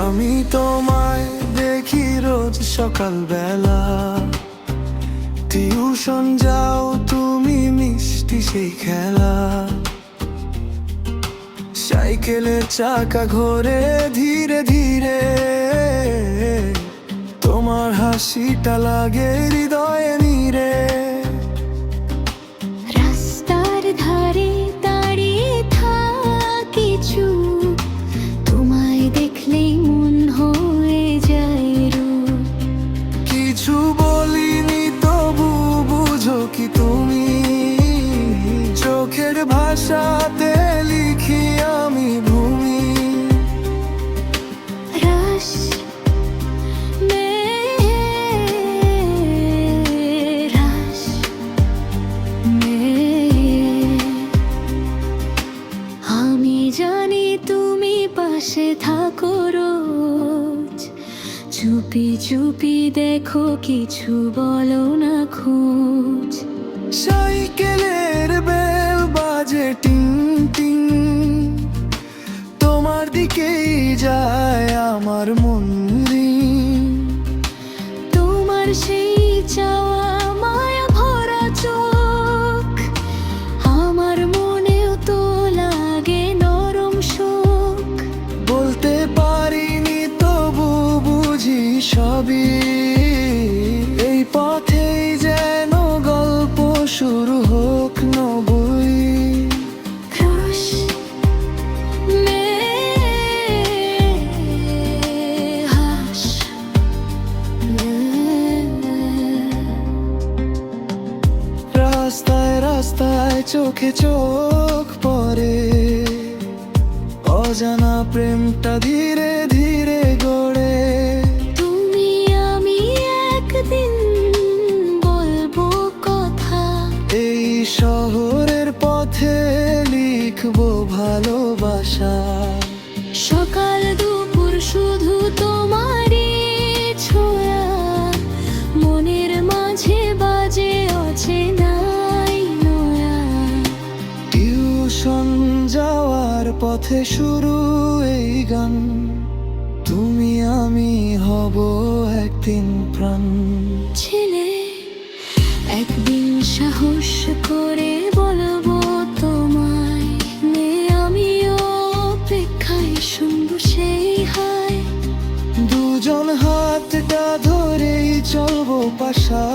আমি তোমায় দেখি রোজ সকালবেলা, টিউশন যাও তুমি, মিষ্টি সেই খেলা। সাইকেলের চাকা ঘোরে ধীরে ধীরে, তোমার হাসিটা লাগে হৃদয়ে নিরে। রাস্তার ধারে দাঁড়িয়ে থাকি চুপ, তোমায় দেখলেই মন হয়ে যায় রূপ। কিছু বলিনি তবু বুঝো কি তুমি, চোখের ভাষাতে লিখি আমি ভূমি। রস মে রস মে, আমি জানি তুমি পাশে থাকো রোজ, চুপি চুপি দেখো কিছু বলো না খোঁজ। সাইকেলের বেল বাজে টিং টিং, তোমার দিকেই যায় আমার মন রিং। তোমার সেই চাওয়া মায়া ভরা চোখ, আমার মনেও তো লাগে নরম শোক। বলতে পারিনি তবু বুঝি সবই, এই পথেই যেন গল্প শুরু হোক নবই। রস মে হাস মে, রাস্তায় রাস্তায় চোখে চোখ পড়ে, অজানা প্রেমটা ধীরে ধীরে গড়ে। তুমি আমি একদিন বলবো কথা, এই শহরের পথে লিখবো ভালোবাসা। সকাল দুপুর শুধু তোমারই ছোঁয়া, মনের মাঝে বাজে অচেনাই নয়া। টিউশন যাওয়ার পথে শুরু এই গান, তুমি আমি হব একদিন প্রাণ। ছেলে একদিন সাহস করে বলবো তোমায়, মেয়ে আমিও অপেক্ষায় শুনবো সেই হায়। দুজন হাতটা ধরেই চলবো পাশা